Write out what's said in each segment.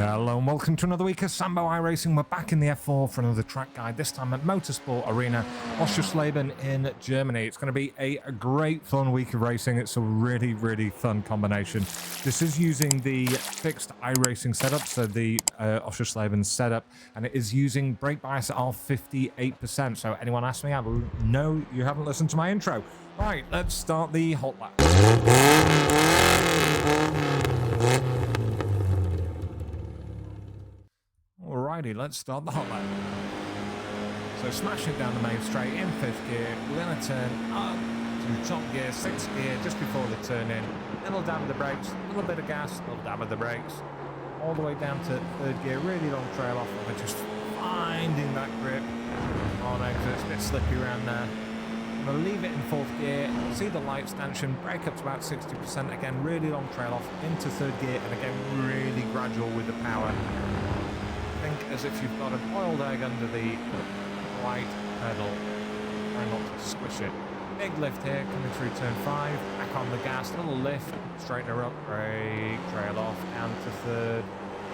Hello and welcome to another week of Sambo iRacing. We're back in the F4 for another track guide, this time at Motorsport Arena, Oschersleben in Germany. It's going to be a great fun week of racing. It's a really fun combination. This is using the fixed iRacing setup, so the Oschersleben setup, and it is using brake bias of 58%. So anyone asks me, I will know you haven't listened to my intro. Right, let's start the hot lap. Alrighty, let's start the hot lap. So smashing down the main straight in 5th gear, we're going to turn up to top gear, 6th gear, just before the turn in. Little dab of the brakes, a little bit of gas, little dab of the brakes. All the way down to 3rd gear, really long trail off, and we're just finding that grip on exit. It's a bit slippy around there. I'm going to leave it in 4th gear, see the light stanchion, brake up to about 60%, again really long trail off into 3rd gear, and again really gradual with the power. Think as if you've got an oiled egg under the right pedal. Try not to squish it. Big lift here, coming through turn 5. Back on the gas, little lift, straighten her up, brake, trail off, down to 3rd.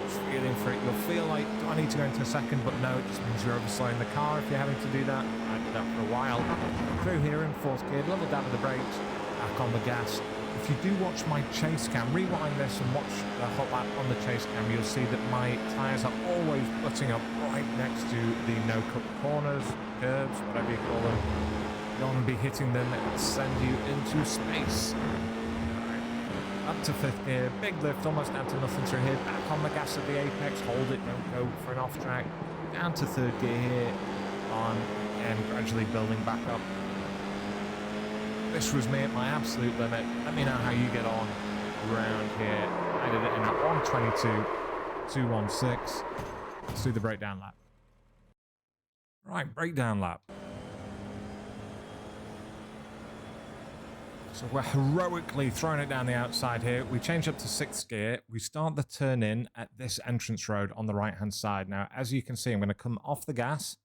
Just feeling for it. You'll feel like, do I need to go into 2nd? But no, it just means you're overslowing the car if you're having to do that. I did that for a while. Through here in 4th gear, little dab of the brakes, back on the gas. If you do watch my chase cam, rewind this and watch the hot lap on the chase cam, you'll see that my tyres are always butting up right next to the no-cut corners, curbs, whatever you call them. You don't want to be hitting them and send you into space. Right. Up to 5th gear, big lift, almost down to nothing through here. Back on the gas at the apex, hold it, don't go for an off track. Down to 3rd gear here, on and gradually building back up. This was me at my absolute limit. Let me know how you get on around here. I did it in at 122.216. Let's do the breakdown lap. Right, breakdown lap. So we're heroically throwing it down the outside here. We change up to 6th gear. We start the turn in at this entrance road on the right-hand side. Now, as you can see, I'm going to come off the gas.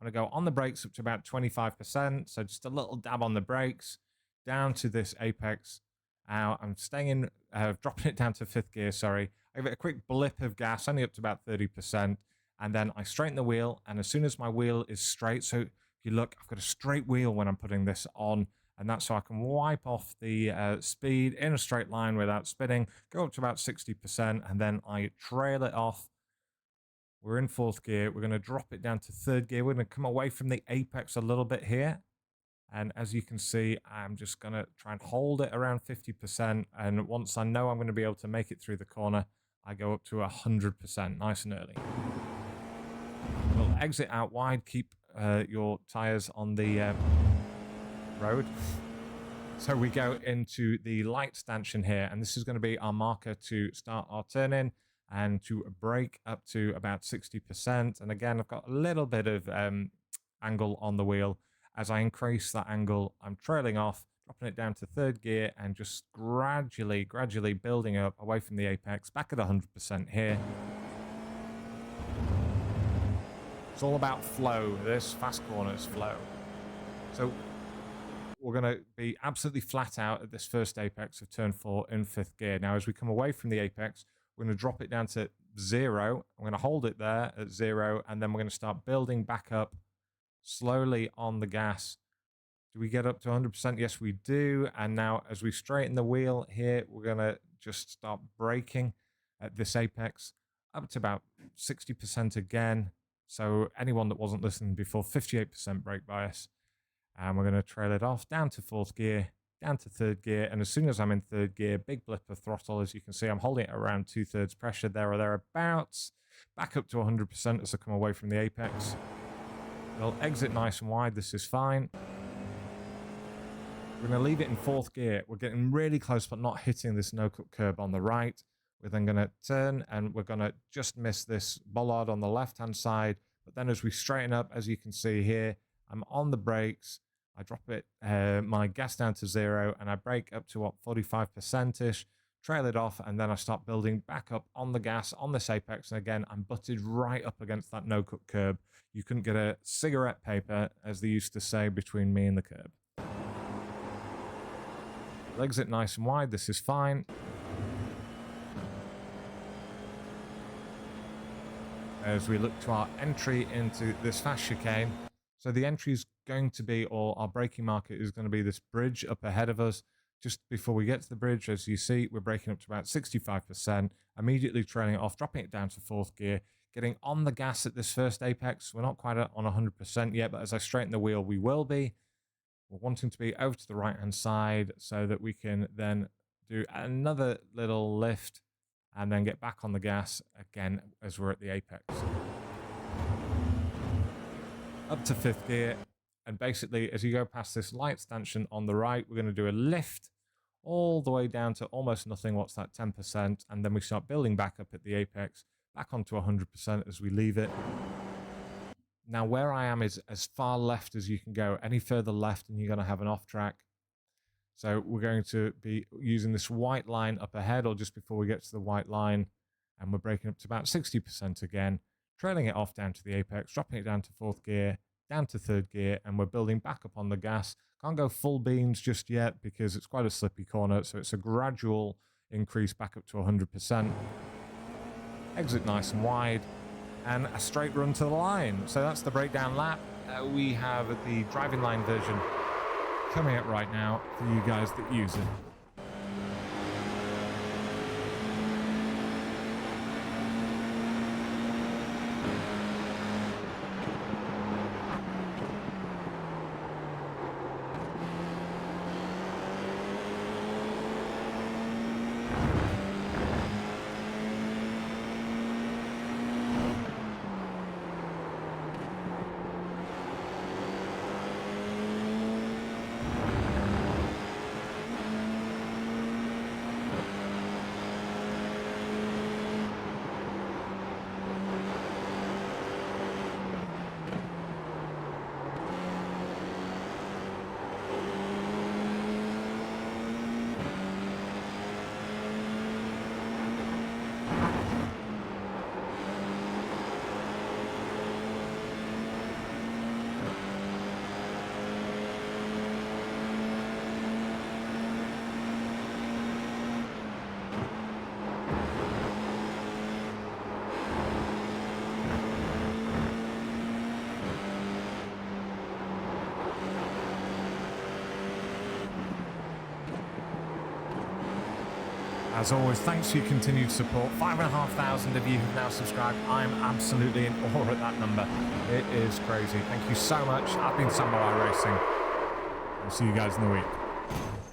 I'm going to go on the brakes up to about 25%, so just a little dab on the brakes, down to this apex. I'm staying in, dropping it down to 5th gear, sorry. I give it a quick blip of gas, only up to about 30%, and then I straighten the wheel, and as soon as my wheel is straight, so if you look, I've got a straight wheel when I'm putting this on, and that's so I can wipe off the speed in a straight line without spinning, go up to about 60%, and then I trail it off. We're in 4th gear. We're going to drop it down to 3rd gear. We're going to come away from the apex a little bit here. And as you can see, I'm just going to try and hold it around 50%. And once I know I'm going to be able to make it through the corner, I go up to 100%, nice and early. We'll exit out wide. Keep your tyres on the road. So we go into the light stanchion here. And this is going to be our marker to start our turn in. And to brake up to about 60%. And again, I've got a little bit of angle on the wheel. As I increase that angle, I'm trailing off, dropping it down to 3rd gear, and just gradually building up away from the apex, back at 100% here. It's all about flow, this fast corners flow. So we're going to be absolutely flat out at this first apex of turn 4 in 5th gear. Now, as we come away from the apex, we're going to drop it down to 0. I'm going to hold it there at 0, and then we're going to start building back up slowly on the gas. Do we get up to 100%? Yes, we do. And now as we straighten the wheel here, we're going to just start braking at this apex up to about 60% again. So anyone that wasn't listening before, 58% brake bias. And we're going to trail it off down to 4th gear. Down to 3rd gear, and as soon as I'm in 3rd gear, big blip of throttle. As you can see, I'm holding it around 2/3 pressure there or thereabouts. Back up to 100% as I come away from the apex. We'll exit nice and wide. This is fine. We're going to leave it in 4th gear. We're getting really close, but not hitting this no-cut curb on the right. We're then going to turn, and we're going to just miss this bollard on the left-hand side. But then as we straighten up, as you can see here, I'm on the brakes. I drop it, my gas down to 0, and I brake up to, 45%-ish, trail it off, and then I start building back up on the gas on this apex. And again, I'm butted right up against that no-cut curb. You couldn't get a cigarette paper, as they used to say, between me and the curb. Exit nice and wide. This is fine. as we look to our entry into this fast chicane. So the entry is going to be, or our braking market is going to be this bridge up ahead of us. Just before we get to the bridge, as you see, we're braking up to about 65%, immediately trailing it off, dropping it down to 4th gear, getting on the gas at this first apex. We're not quite on 100% yet, but as I straighten the wheel, we will be. We're wanting to be over to the right-hand side so that we can then do another little lift and then get back on the gas again as we're at the apex. Up to 5th gear. And basically, as you go past this light stanchion on the right, we're going to do a lift all the way down to almost nothing. What's that? 10%. And then we start building back up at the apex, back onto 100% as we leave it. Now, where I am is as far left as you can go. Any further left and you're going to have an off track. So we're going to be using this white line up ahead or just before we get to the white line. And we're braking up to about 60% again, trailing it off down to the apex, dropping it down to 4th gear, down to 3rd gear, and we're building back up on the gas. Can't go full beans just yet because it's quite a slippy corner, so it's a gradual increase back up to 100%. Exit nice and wide, and a straight run to the line. So that's the breakdown lap. We have the driving line version coming up right now for you guys that use it. As always, thanks for your continued support. 5,500 of you have now subscribed. I'm absolutely in awe at that number. It is crazy. Thank you so much. I've been Sam iRacing. I'll see you guys in the week.